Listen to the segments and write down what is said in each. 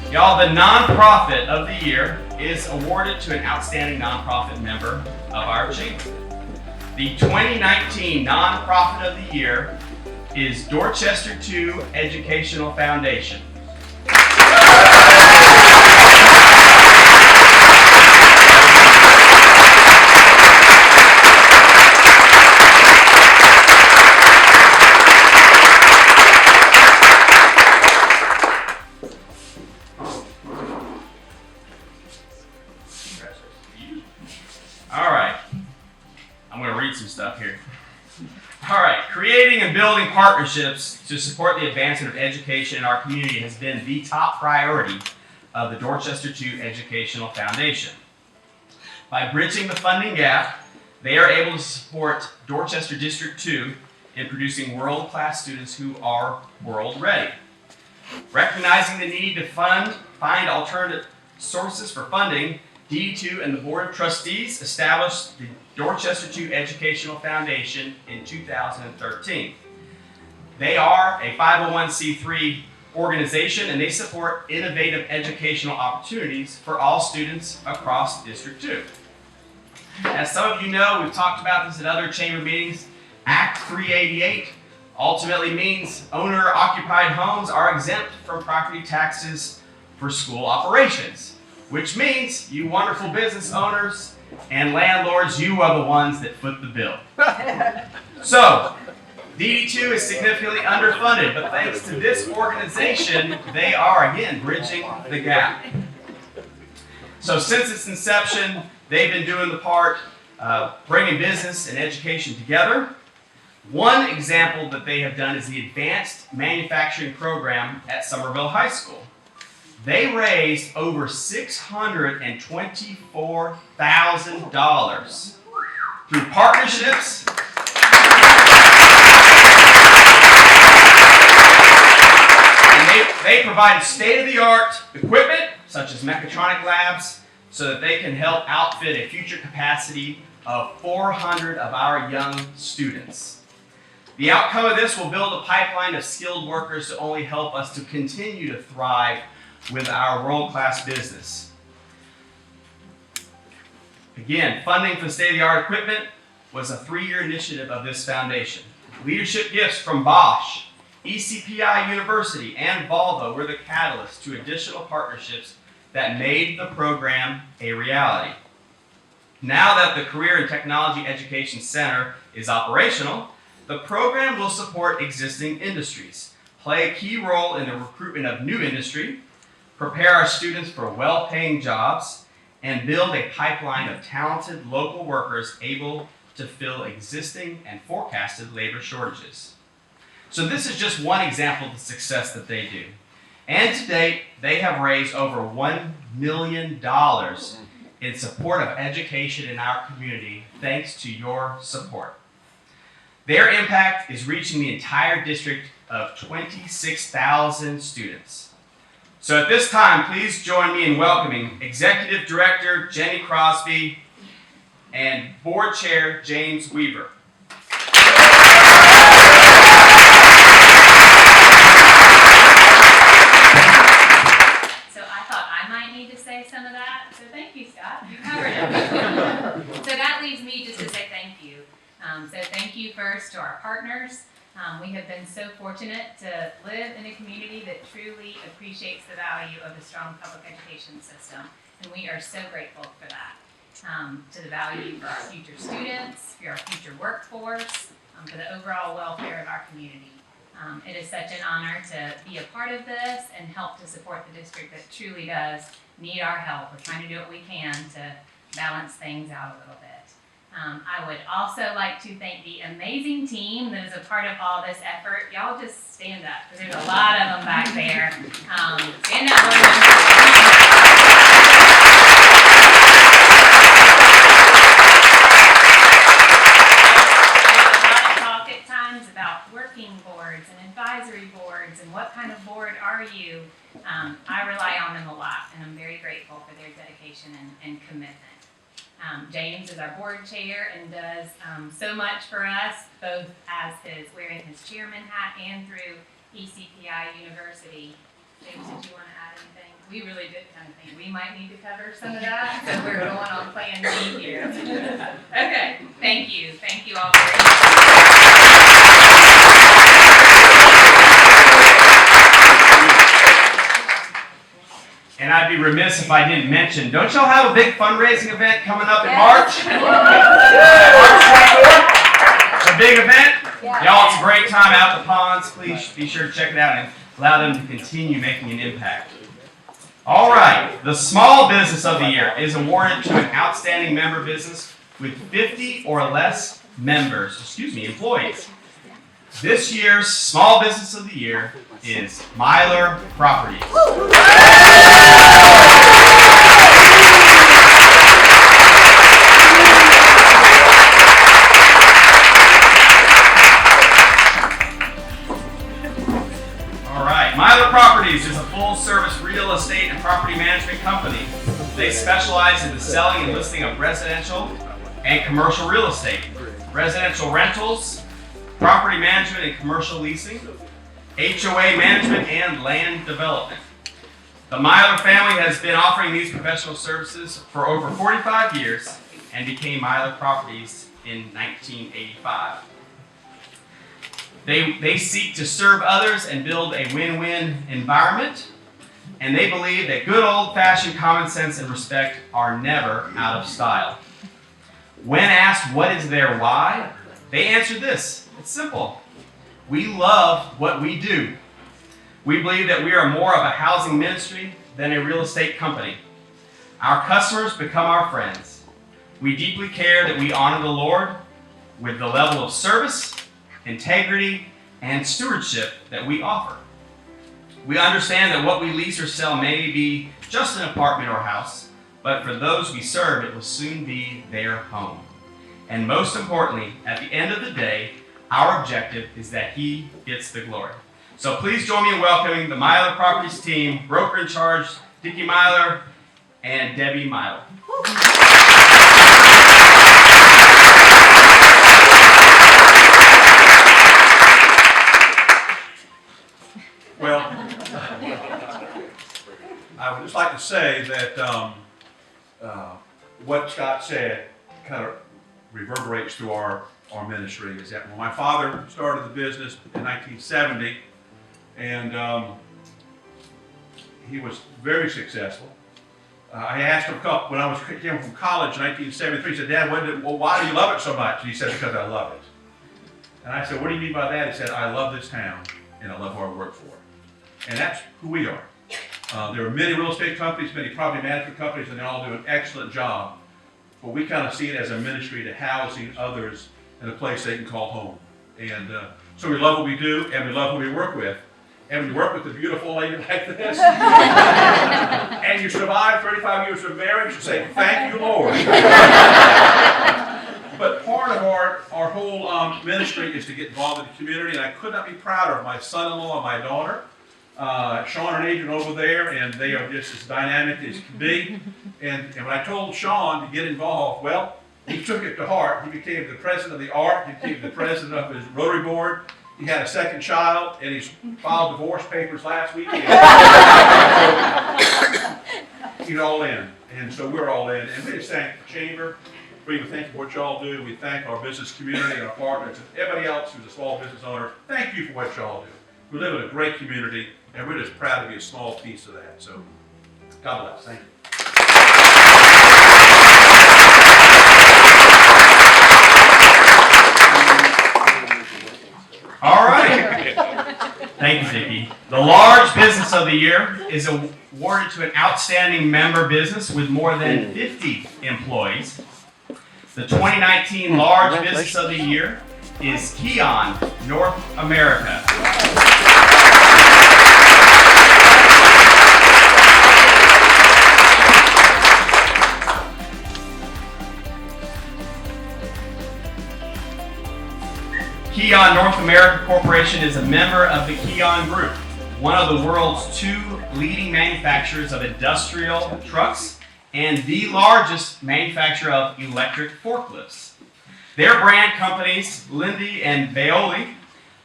Y'all, the nonprofit of the year is awarded to an outstanding nonprofit member of our chamber. The 2019 nonprofit of the year is Dorchester 2 Educational Foundation. All right, I'm going to read some stuff here. All right, creating and building partnerships to support the advancement of education in our community has been the top priority of the Dorchester 2 Educational Foundation. By bridging the funding gap, they are able to support Dorchester District 2 in producing world-class students who are world-ready. Recognizing the need to find alternative sources for funding, DD2 and the Board of Trustees established the Dorchester 2 Educational Foundation in 2013. They are a 501c3 organization and they support innovative educational opportunities for all students across District 2. As some of you know, we've talked about this at other chamber meetings, Act 388 ultimately means owner-occupied homes are exempt from property taxes for school operations. Which means you wonderful business owners and landlords, you are the ones that foot the bill. So, DD2 is significantly underfunded, but thanks to this organization, they are, again, bridging the gap. So since its inception, they've been doing the part bringing business and education together. One example that they have done is the Advanced Manufacturing Program at Summerville High School. They raised over $624,000 through partnerships and they provided state-of-the-art equipment such as mechatronic labs so that they can help outfit a future capacity of 400 of our young students. The outcome of this will build a pipeline of skilled workers to only help us to continue to thrive with our world-class business. Again, funding for state-of-the-art equipment was a 3-year initiative of this foundation. Leadership gifts from Bosch, ECPI University, and Volvo were the catalyst to additional partnerships that made the program a reality. Now that the Career and Technology Education Center is operational, the program will support existing industries, play a key role in the recruitment of new industry, prepare our students for well-paying jobs, and build a pipeline of talented local workers able to fill existing and forecasted labor shortages. So this is just one example of the success that they do. And to date, they have raised over $1 million in support of education in our community, thanks to your support. Their impact is reaching the entire district of 26,000 students. So at this time, please join me in welcoming Executive Director Jenny Crosby and Board Chair James Weaver. So I thought I might need to say some of that, so thank you, Scott. You covered it. So that leaves me just to say thank you. So thank you first to our partners. We have been so fortunate to live in a community that truly appreciates the value of a strong public education system, and we are so grateful for that. To the value for our future students, for our future workforce, for the overall welfare of our community. It is such an honor to be a part of this and help to support the district that truly does need our help. We're trying to do what we can to balance things out a little bit. I would also like to thank the amazing team that is a part of all this effort. Y'all just stand up, because there's a lot of them back there. Stand up. There's a lot of talk at times about working boards and advisory boards and what kind of board are you. I rely on them a lot, and I'm very grateful for their dedication and commitment. James is our board chair and does so much for us, both as wearing his chairman hat and through ECPI University. James, did you want to add anything? We really did kind of think we might need to cover some of that, so we're going on plan B here. Okay, thank you. Thank you all very much. And I'd be remiss if I didn't mention, don't y'all have a big fundraising event coming up in March? March 24th? It's a big event. Y'all, it's a great time out at the ponds. Please be sure to check it out and allow them to continue making an impact. All right, the Small Business of the Year is awarded to an outstanding member business with 50 or less employees. This year's Small Business of the Year is Myler Properties. Myler Properties is a full-service real estate and property management company. They specialize in the selling and listing of residential and commercial real estate, residential rentals, property management and commercial leasing, HOA management, and land development. The Myler family has been offering these professional services for over 45 years and became Myler Properties in 1985. They seek to serve others and build a win-win environment, and they believe that good old-fashioned common sense and respect are never out of style. When asked what is their why, they answer this. It's simple. We love what we do. We believe that we are more of a housing ministry than a real estate company. Our customers become our friends. We deeply care that we honor the Lord with the level of service, integrity, and stewardship that we offer. We understand that what we lease or sell may be just an apartment or house, but for those we serve, it will soon be their home. And most importantly, at the end of the day, our objective is that He gets the glory. So please join me in welcoming the Myler Properties team, broker in charge, Dickie Myler and Debbie Myler. Well, I would just like to say that what Scott said kind of reverberates through our ministry. Is that when my father started the business in 1970, and he was very successful. I asked him when I came from college in 1973, he said, "Dad, why do you love it so much?" And he said, "Because I love it." And I said, "What do you mean by that?" He said, "I love this town, and I love who I work for." And that's who we are. There are many real estate companies, many property management companies, and they all do an excellent job. But we kind of see it as a ministry to housing others in a place they can call home. And so we love what we do, and we love who we work with. And when you work with a beautiful lady like this, and you survive 35 years of marriage, you say, "Thank you, Lord." But part of our whole ministry is to get involved in the community, and I could not be prouder of my son-in-law and my daughter. Sean and Adrian over there, and they are just as dynamic as can be. And when I told Sean to get involved, well, he took it to heart. He became the president of the ARC, he became the president of his Rotary Board. He had a second child, and he's filed divorce papers last weekend. He's all in, and so we're all in. And we just thank the Chamber. We thank you for what y'all do. We thank our business community and our partners and everybody else who's a small business owner. Thank you for what y'all do. We live in a great community, and we're just proud to be a small piece of that. So, God bless. Thank you. All right. Thank you, Dickie. The Large Business of the Year is awarded to an outstanding member business with more than 50 employees. The 2019 Large Business of the Year is Keon North America. Keon North America Corporation is a member of the Keon Group, one of the world's 2 leading manufacturers of industrial trucks and the largest manufacturer of electric forklifts. Their brand companies, Lindy and Veoli,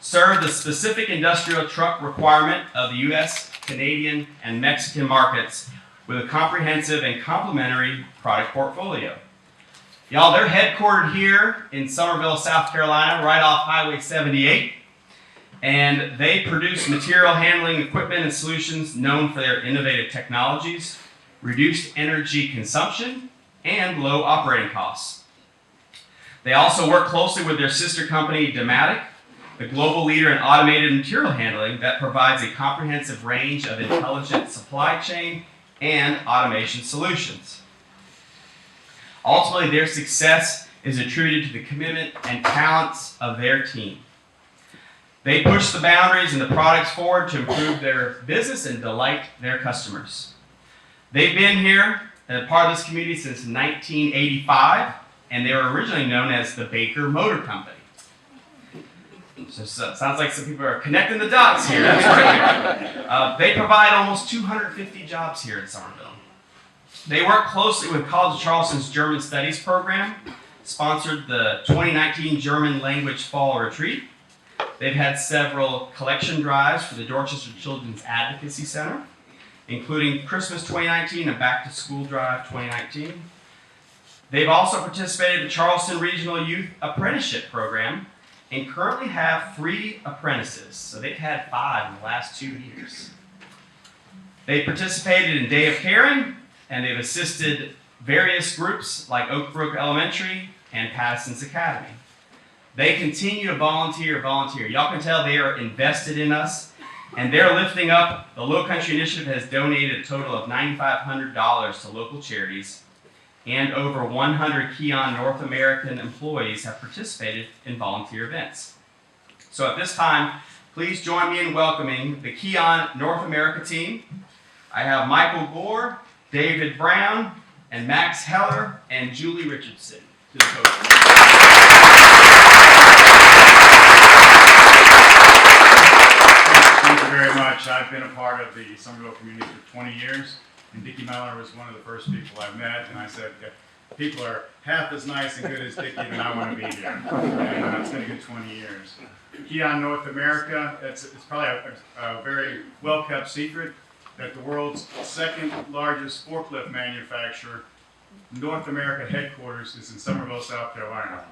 serve the specific industrial truck requirement of the U.S., Canadian, and Mexican markets with a comprehensive and complementary product portfolio. Y'all, they're headquartered here in Summerville, South Carolina, right off Highway 78. And they produce material handling equipment and solutions known for their innovative technologies, reduced energy consumption, and low operating costs. They also work closely with their sister company, Dematic, the global leader in automated material handling that provides a comprehensive range of intelligent supply chain and automation solutions. Ultimately, their success is attributed to the commitment and talents of their team. They push the boundaries and the products forward to improve their business and delight their customers. They've been here and a part of this community since 1985, and they were originally known as the Baker Motor Company. So sounds like some people are connecting the dots here. That's right. They provide almost 250 jobs here in Summerville. They work closely with College of Charleston's German Studies program, sponsored the 2019 German Language Fall Retreat. They've had several collection drives for the Dorchester Children's Advocacy Center, including Christmas 2019 and Back to School Drive 2019. They've also participated in the Charleston Regional Youth Apprenticeship Program and currently have 3 apprentices. So they've had 5 in the last 2 years. They participated in Day of Caring, and they've assisted various groups like Oak Brook Elementary and Patterson's Academy. They continue to volunteer. Y'all can tell they are invested in us, and they're lifting up. The Low Country Initiative has donated a total of $9,500 to local charities, and over 100 Keon North American employees have participated in volunteer events. So at this time, please join me in welcoming the Keon North America team. I have Michael Gore, David Brown, and Max Heller, and Julie Richardson to the podium. Thank you very much. I've been a part of the Summerville community for 20 years, and Dickie Mellor was one of the first people I met, and I said, if people are half as nice and good as Dickie, then I want to be here. And it's been a good 20 years. Keon North America, it's probably a very well-kept secret that the world's second largest forklift manufacturer, North America headquarters, is in Summerville, South Carolina.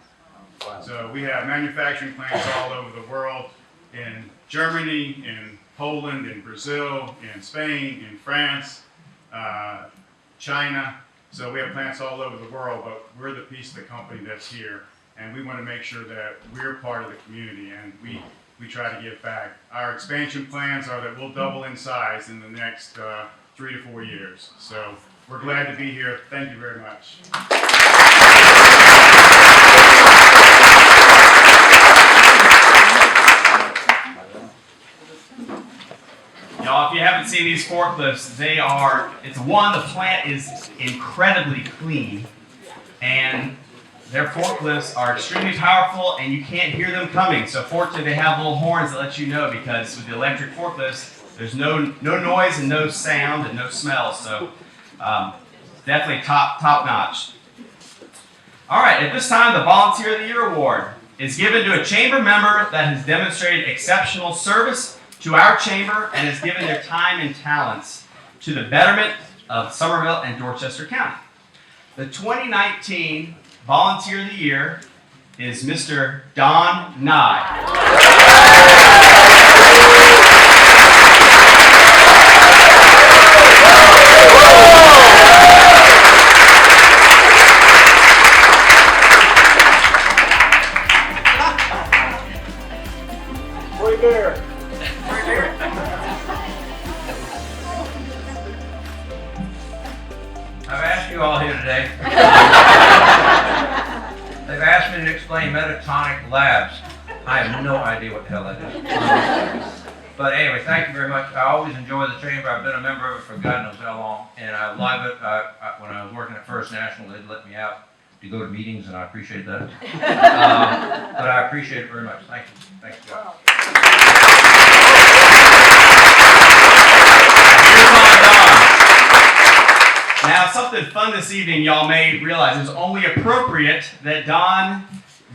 So we have manufacturing plants all over the world, in Germany, in Poland, in Brazil, in Spain, in France, China. So we have plants all over the world, but we're the piece of the company that's here. And we want to make sure that we're part of the community, and we try to give back. Our expansion plans are that we'll double in size in the next 3 to 4 years. So we're glad to be here. Thank you very much. Y'all, if you haven't seen these forklifts, the plant is incredibly clean, and their forklifts are extremely powerful, and you can't hear them coming. So fortunately, they have little horns that let you know, because with the electric forklifts, there's no noise and no sound and no smell. So definitely top notch. All right, at this time, the Volunteer of the Year Award is given to a chamber member that has demonstrated exceptional service to our chamber and has given their time and talents to the betterment of Summerville and Dorchester County. The 2019 Volunteer of the Year is Mr. Don Nye. Right there. I've asked you all here today. They've asked me to explain metatonic labs. I have no idea what the hell that is. But anyway, thank you very much. I always enjoy the chamber. I've been a member of it for God knows how long, and I love it. When I was working at First National, they'd let me out to go to meetings, and I appreciate that. But I appreciate it very much. Thank you. Thank you, God. Now, something fun this evening, y'all may realize it's only appropriate that Don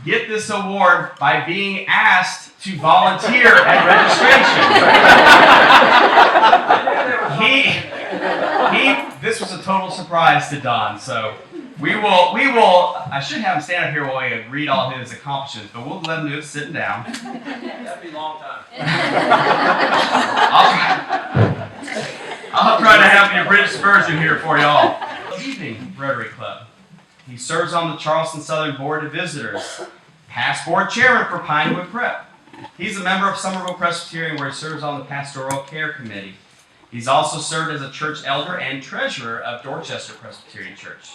get this award by being asked to volunteer at registration. This was a total surprise to Don, so we will, I should have him stand up here while we read all his accomplishments, but we'll let him do it sitting down. That'd be a long time. I'll try to have the abridged version here for y'all. Evening Rotary Club. He serves on the Charleston Southern Board of Visitors. Past board chairman for Pinewood Prep. He's a member of Summerville Presbyterian where he serves on the Pastoral Care Committee. He's also served as a church elder and treasurer of Dorchester Presbyterian Church.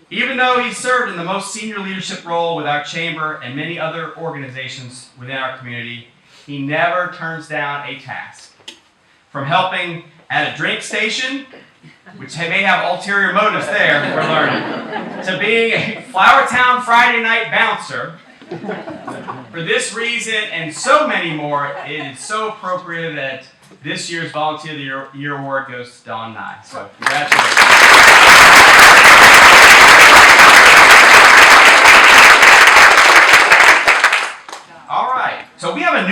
Even though he served in the most senior leadership role with our chamber and many other organizations within our community, he never turns down a task. From helping at a drink station, which may have ulterior motives there, we're learning, to being a Flowertown Friday night bouncer. For this reason and so many more, it is so appropriate that this year's Volunteer of the Year award goes to Don Nye. So congratulations. All right, so we have a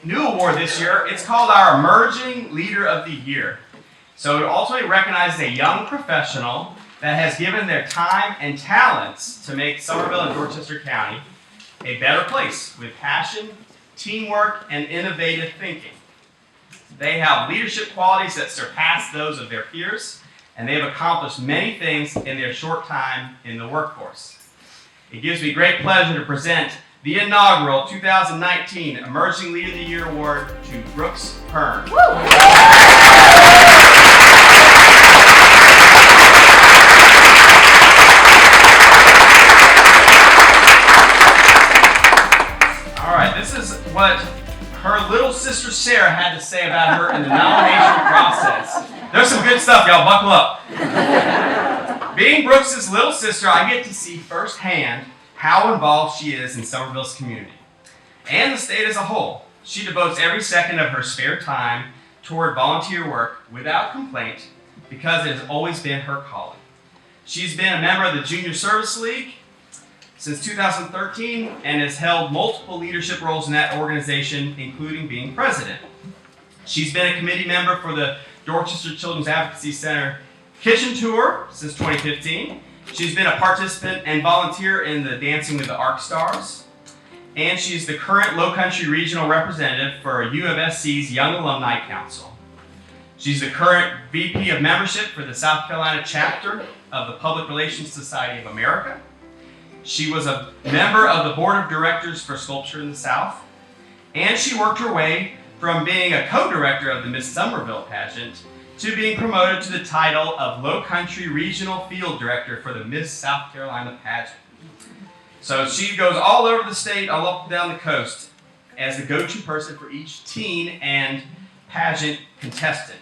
new award this year. It's called our Emerging Leader of the Year. So it ultimately recognizes a young professional that has given their time and talents to make Summerville and Dorchester County a better place with passion, teamwork, and innovative thinking. They have leadership qualities that surpass those of their peers, and they have accomplished many things in their short time in the workforce. It gives me great pleasure to present the inaugural 2019 Emerging Leader of the Year Award to Brooks Hearn. All right, this is what her little sister Sarah had to say about her in the nomination process. There's some good stuff, y'all. Buckle up. Being Brooks' little sister, I get to see firsthand how involved she is in Summerville's community and the state as a whole. She devotes every second of her spare time toward volunteer work without complaint because it has always been her calling. She's been a member of the Junior Service League since 2013 and has held multiple leadership roles in that organization, including being president. She's been a committee member for the Dorchester Children's Advocacy Center Kitchen Tour since 2015. She's been a participant and volunteer in the Dancing with the Arc Stars. And she's the current Low Country Regional Representative for U of SC's Young Alumni Council. She's the current VP of Membership for the South Carolina chapter of the Public Relations Society of America. She was a member of the Board of Directors for Sculpture in the South. And she worked her way from being a co-director of the Miss Summerville pageant to being promoted to the title of Low Country Regional Field Director for the Miss South Carolina pageant. So she goes all over the state, all up and down the coast, as the go-to person for each teen and pageant contestant.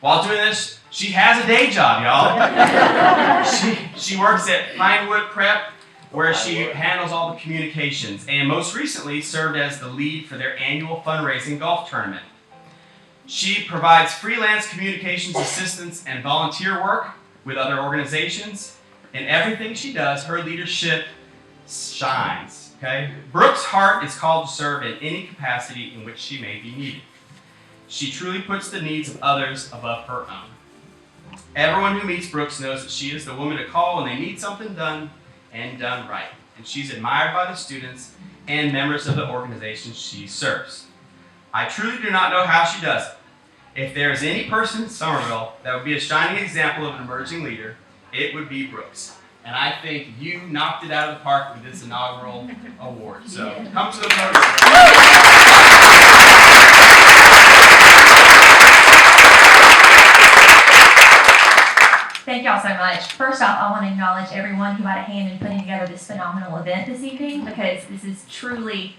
While doing this, she has a day job, y'all. She works at Pinewood Prep, where she handles all the communications, and most recently served as the lead for their annual fundraising golf tournament. She provides freelance communications assistance and volunteer work with other organizations. In everything she does, her leadership shines. Okay? Brooks' heart is called to serve in any capacity in which she may be needed. She truly puts the needs of others above her own. Everyone who meets Brooks knows that she is the woman to call when they need something done and done right. And she's admired by the students and members of the organizations she serves. I truly do not know how she does it. If there is any person in Summerville that would be a shining example of an emerging leader, it would be Brooks. And I think you knocked it out of the park with this inaugural award. So come to the podium. Thank y'all so much. First off, I want to acknowledge everyone who had a hand in putting together this phenomenal event this evening, because this is truly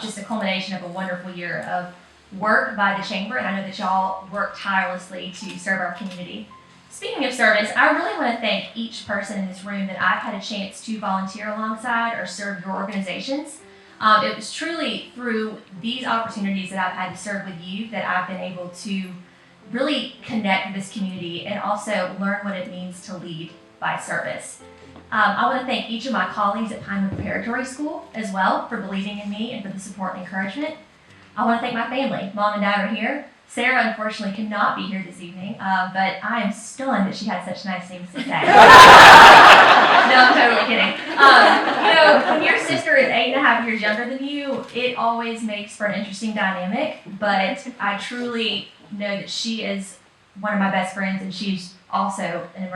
just a culmination of a wonderful year of work by the Chamber, and I know that y'all work tirelessly to serve our community. Speaking of service, I really want to thank each person in this room that I've had a chance to volunteer alongside or serve your organizations. It was truly through these opportunities that I've had to serve with you that I've been able to really connect with this community and also learn what it means to lead by service. I want to thank each of my colleagues at Pinewood Preparatory School as well for believing in me and for the support and encouragement. I want to thank my family. Mom and Dad are here. Sarah, unfortunately, could not be here this evening, but I am stunned that she had such nice things to say. No, I'm totally kidding. When your sister is 8.5 years younger than you, it always makes for an interesting dynamic, but I truly know that she is one of my best friends, and she's also an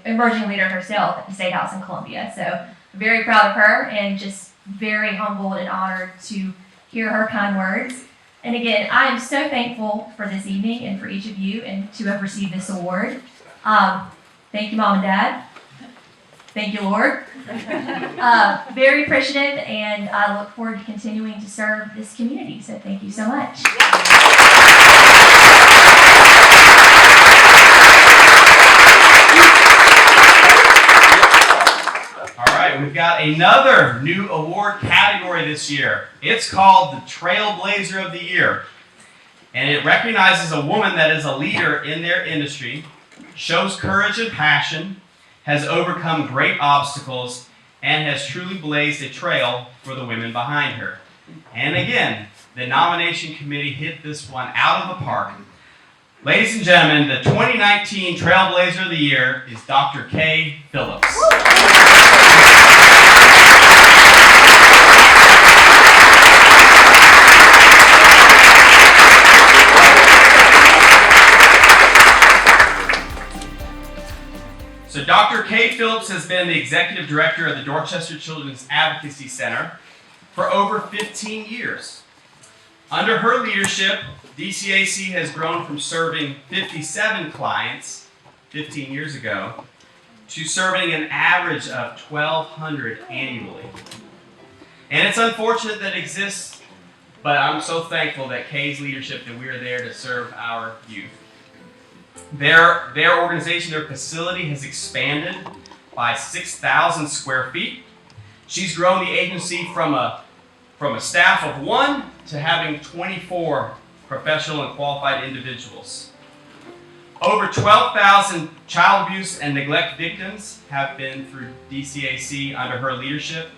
emerging leader herself at the State House in Columbia. So I'm very proud of her and just very humbled and honored to hear her kind words. And again, I am so thankful for this evening and for each of you and to have received this award. Thank you, Mom and Dad. Thank you, Lord. Very appreciative, and I look forward to continuing to serve this community. So thank you so much. All right, we've got another new award category this year. It's called the Trailblazer of the Year. And it recognizes a woman that is a leader in their industry, shows courage and passion, has overcome great obstacles, and has truly blazed a trail for the women behind her. And again, the nomination committee hit this one out of the park. Ladies and gentlemen, the 2019 Trailblazer of the Year is Dr. Kay Phillips. So Dr. Kay Phillips has been the executive director of the Dorchester Children's Advocacy Center for over 15 years. Under her leadership, DCAC has grown from serving 57 clients 15 years ago to serving an average of 1,200 annually. And it's unfortunate that it exists, but I'm so thankful that Kay's leadership that we are there to serve our youth. Their organization, their facility has expanded by 6,000 square feet. She's grown the agency from a staff of 1 to having 24 professional and qualified individuals. Over 12,000 child abuse and neglect victims have been through DCAC under her leadership,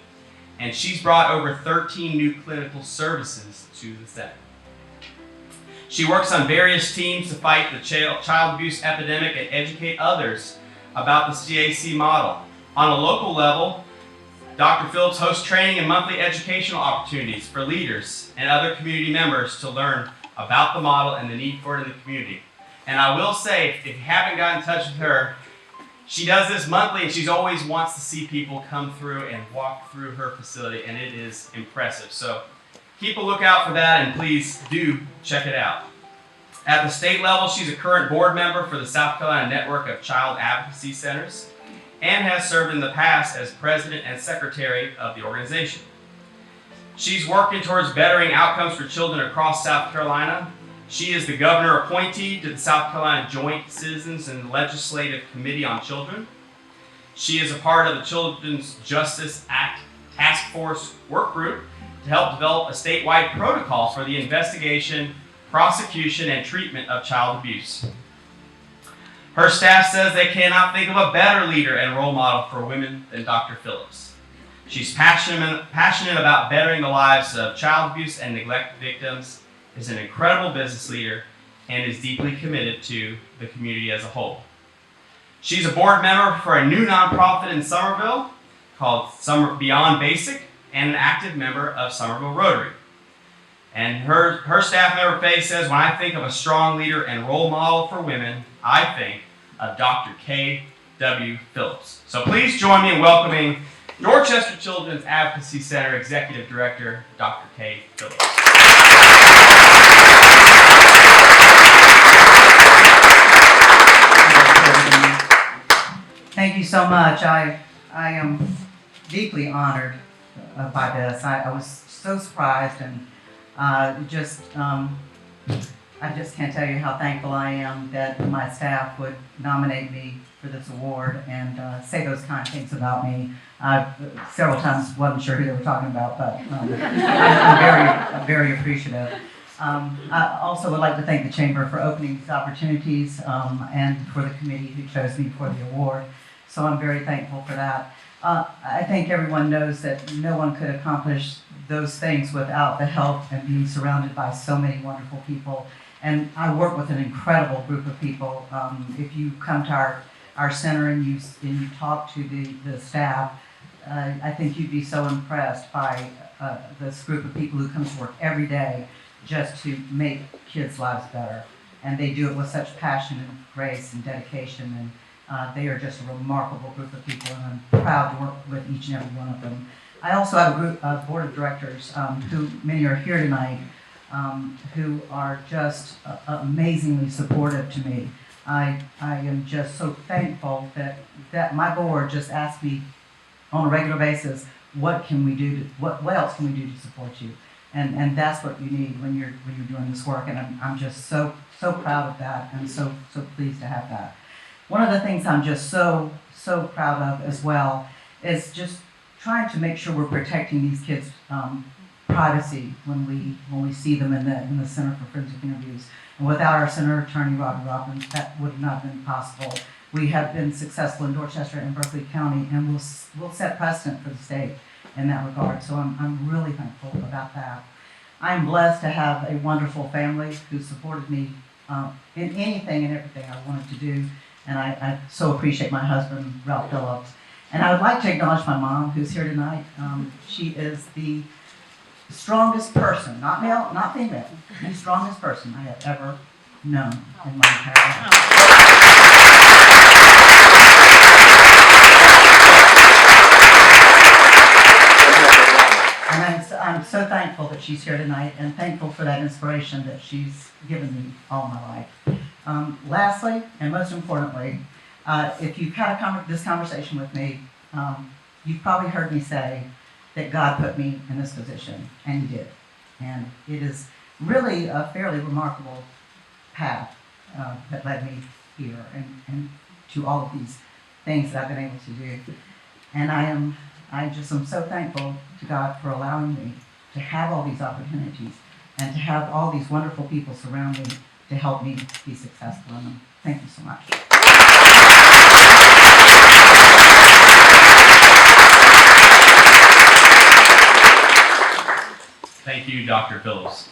and she's brought over 13 new clinical services to the center. She works on various teams to fight the child abuse epidemic and educate others about the CAC model. On a local level, Dr. Phillips hosts training and monthly educational opportunities for leaders and other community members to learn about the model and the need for it in the community. And I will say, if you haven't gotten in touch with her, she does this monthly, and she always wants to see people come through and walk through her facility, and it is impressive. So keep a lookout for that, and please do check it out. At the state level, she's a current board member for the South Carolina Network of Child Advocacy Centers and has served in the past as president and secretary of the organization. She's working towards bettering outcomes for children across South Carolina. She is the governor appointee to the South Carolina Joint Citizens and Legislative Committee on Children. She is a part of the Children's Justice Act Task Force work group to help develop a statewide protocol for the investigation, prosecution, and treatment of child abuse. Her staff says they cannot think of a better leader and role model for women than Dr. Phillips. She's passionate about bettering the lives of child abuse and neglect victims, is an incredible business leader, and is deeply committed to the community as a whole. She's a board member for a new nonprofit in Summerville called Beyond Basic, and an active member of Summerville Rotary. And her staff member Faye says, when I think of a strong leader and role model for women, I think of Dr. Kay W. Phillips. So please join me in welcoming Dorchester Children's Advocacy Center Executive Director, Dr. Kay Phillips. Thank you so much. I am deeply honored by this. I was so surprised, and I just can't tell you how thankful I am that my staff would nominate me for this award and say those kind of things about me. Several times wasn't sure who they were talking about, but I'm very appreciative. I also would like to thank the Chamber for opening these opportunities and for the committee who chose me for the award. So I'm very thankful for that. I think everyone knows that no one could accomplish those things without the help and being surrounded by so many wonderful people. And I work with an incredible group of people. If you come to our center and you talk to the staff, I think you'd be so impressed by this group of people who come to work every day just to make kids' lives better. And they do it with such passion and grace and dedication, and they are just a remarkable group of people, and I'm proud to work with each and every one of them. I also have a board of directors who many are here tonight, who are just amazingly supportive to me. I am just so thankful that my board just asks me on a regular basis, what can we do what else can we do to support you? And that's what you need when you're doing this work, and I'm just so proud of that, and so pleased to have that. One of the things I'm just so proud of as well is just trying to make sure we're protecting these kids' privacy when we see them in the Center for Forensic Interviews. And without our center attorney, Robin Robbins, that would not have been possible. We have been successful in Dorchester and Berkeley County, and we'll set precedent for the state in that regard. So I'm really thankful about that. I'm blessed to have a wonderful family who supported me in anything and everything I wanted to do. And I so appreciate my husband, Ralph Phillips. And I would like to acknowledge my mom, who's here tonight. She is the strongest person, not male, not female, the strongest person I have ever known in my entire life. And I'm so thankful that she's here tonight, and thankful for that inspiration that she's given me all my life. Lastly, and most importantly, if you've had this conversation with me, you've probably heard me say that God put me in this position, and He did. And it is really a fairly remarkable path that led me here and to all of these things that I've been able to do. And I just am so thankful to God for allowing me to have all these opportunities and to have all these wonderful people surround me to help me be successful in them. Thank you so much. Thank you, Dr. Phillips.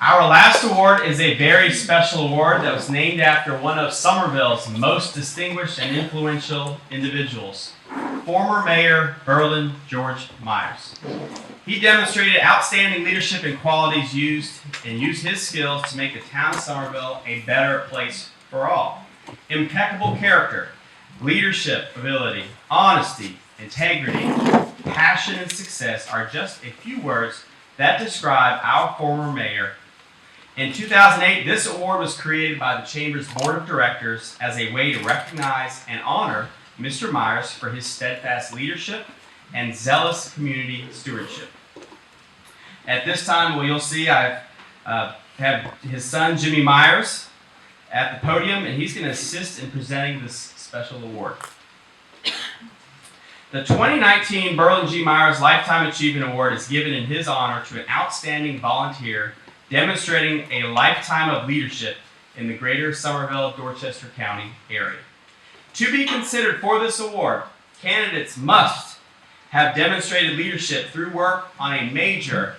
Our last award is a very special award that was named after one of Summerville's most distinguished and influential individuals, former Mayor Berlin George Myers. He demonstrated outstanding leadership and qualities used his skills to make the town of Summerville a better place for all. Impeccable character, leadership ability, honesty, integrity, passion, and success are just a few words that describe our former mayor. In 2008, this award was created by the Chamber's Board of Directors as a way to recognize and honor Mr. Myers for his steadfast leadership and zealous community stewardship. At this time, well, you'll see I have his son, Jimmy Myers, at the podium, and he's going to assist in presenting this special award. The 2019 Berlin G. Myers Lifetime Achievement Award is given in his honor to an outstanding volunteer demonstrating a lifetime of leadership in the greater Somerville, Dorchester County area. To be considered for this award, candidates must have demonstrated leadership through work on a major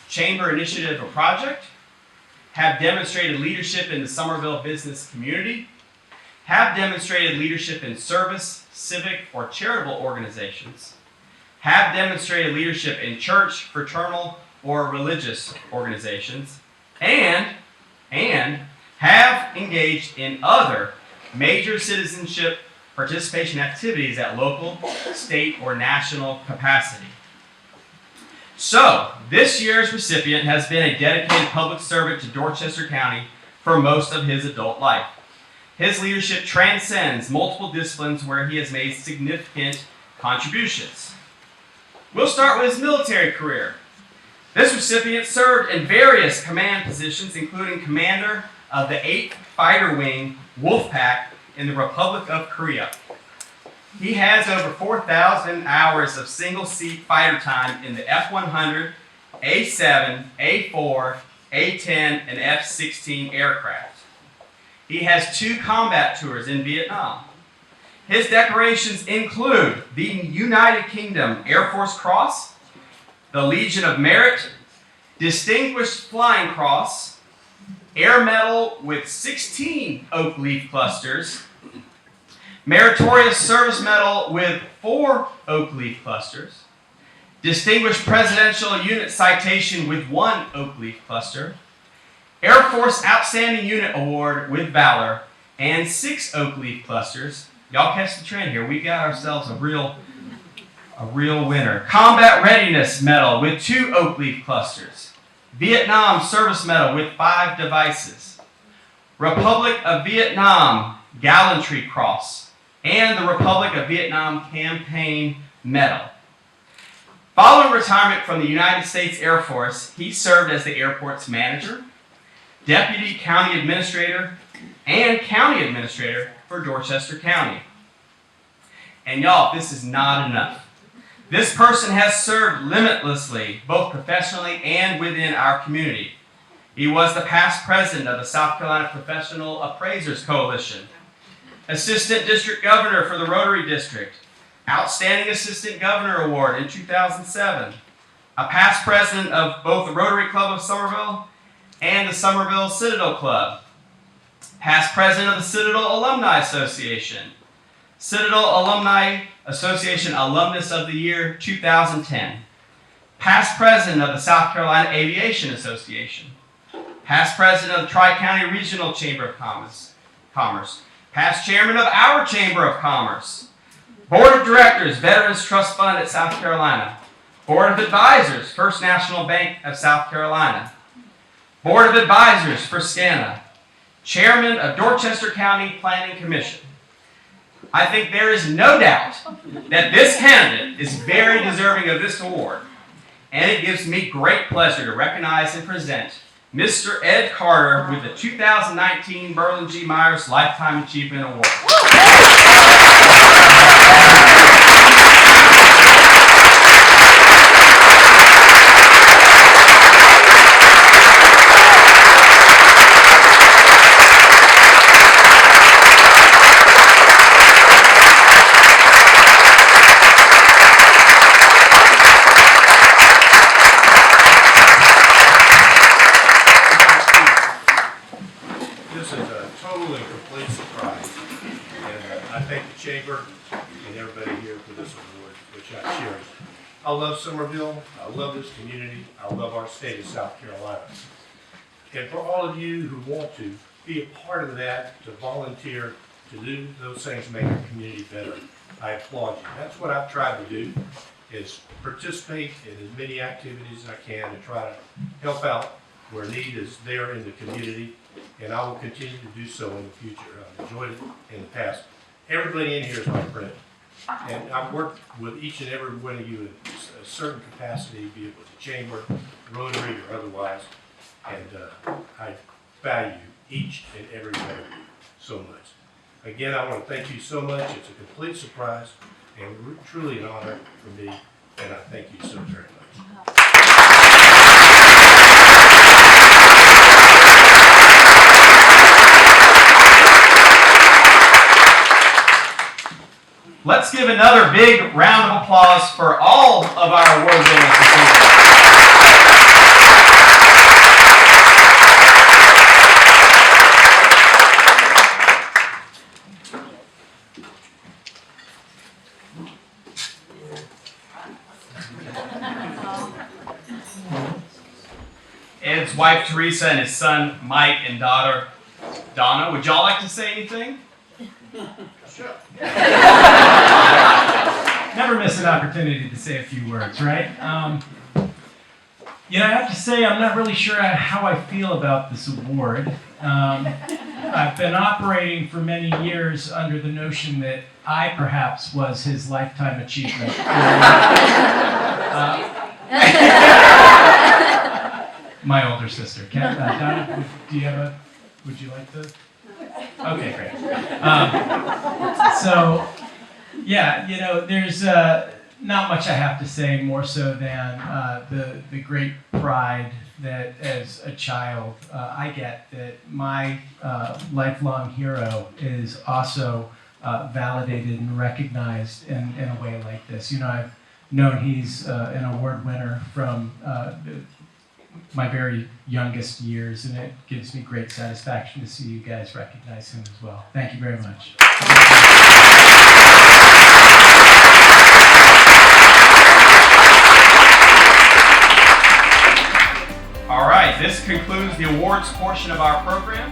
chamber initiative or project, have demonstrated leadership in the Somerville business community, have demonstrated leadership in service, civic, or charitable organizations, have demonstrated leadership in church, fraternal, or religious organizations, and have engaged in other major citizenship participation activities at local, state, or national capacity. So, this year's recipient has been a dedicated public servant to Dorchester County for most of his adult life. His leadership transcends multiple disciplines where he has made significant contributions. We'll start with his military career. This recipient served in various command positions, including commander of the 8th Fighter Wing Wolfpack in the Republic of Korea. He has over 4,000 hours of single-seat fighter time in the F-100, A-7, A-4, A-10, and F-16 aircraft. He has 2 combat tours in Vietnam. His decorations include the United Kingdom Air Force Cross, the Legion of Merit, Distinguished Flying Cross, Air Medal with 16 oak leaf clusters, Meritorious Service Medal with 4 oak leaf clusters, Distinguished Presidential Unit Citation with 1 oak leaf cluster, Air Force Outstanding Unit Award with Valor, and 6 oak leaf clusters. Y'all catch the trend here. We got ourselves a real winner. Combat Readiness Medal with 2 oak leaf clusters. Vietnam Service Medal with 5 devices. Republic of Vietnam Gallantry Cross. And the Republic of Vietnam Campaign Medal. Following retirement from the United States Air Force, he served as the airport's manager, deputy county administrator, and county administrator for Dorchester County. And y'all, this is not enough. This person has served limitlessly, both professionally and within our community. He was the past president of the South Carolina Professional Appraisers Coalition, assistant district governor for the Rotary District, outstanding assistant governor award in 2007, a past president of both the Rotary Club of Summerville and the Summerville Citadel Club, past president of the Citadel Alumni Association, Citadel Alumni Association Alumnus of the Year 2010, past president of the South Carolina Aviation Association, past president of the Tri-County Regional Chamber of Commerce, past chairman of our Chamber of Commerce, Board of Directors, Veterans Trust Fund at South Carolina, Board of Advisors, First National Bank of South Carolina, Board of Advisors for SCANA, chairman of Dorchester County Planning Commission. I think there is no doubt that this candidate is very deserving of this award, and it gives me great pleasure to recognize and present Mr. Ed Carter with the 2019 Merlin G. Myers Lifetime Achievement Award. This is a total and complete surprise, and I thank the Chamber and everybody here for this award, which I cherish. I love Summerville, I love this community, I love our state of South Carolina. And for all of you who want to be a part of that, to volunteer, to do those things to make our community better, I applaud you. That's what I've tried to do, is participate in as many activities as I can to try to help out where need is there in the community, and I will continue to do so in the future. I've enjoyed it in the past. Everybody in here is my friend, and I've worked with each and every one of you in a certain capacity, be it with the Chamber, Rotary, or otherwise, and I value each and every one of you so much. Again, I want to thank you so much. It's a complete surprise and truly an honor for me, and I thank you so very much. Let's give another big round of applause for all of our award winners this evening. Ed's wife Teresa and his son Mike and daughter Donna, would y'all like to say anything? Sure. Never miss an opportunity to say a few words, right? I have to say I'm not really sure how I feel about this award. I've been operating for many years under the notion that I perhaps was his lifetime achievement. My older sister. Donna, would you like to? Okay, great. There's not much I have to say more so than the great pride that as a child I get that my lifelong hero is also validated and recognized in a way like this. You know, I've known he's an award winner from my very youngest years, and it gives me great satisfaction to see you guys recognize him as well. Thank you very much. All right, this concludes the awards portion of our program.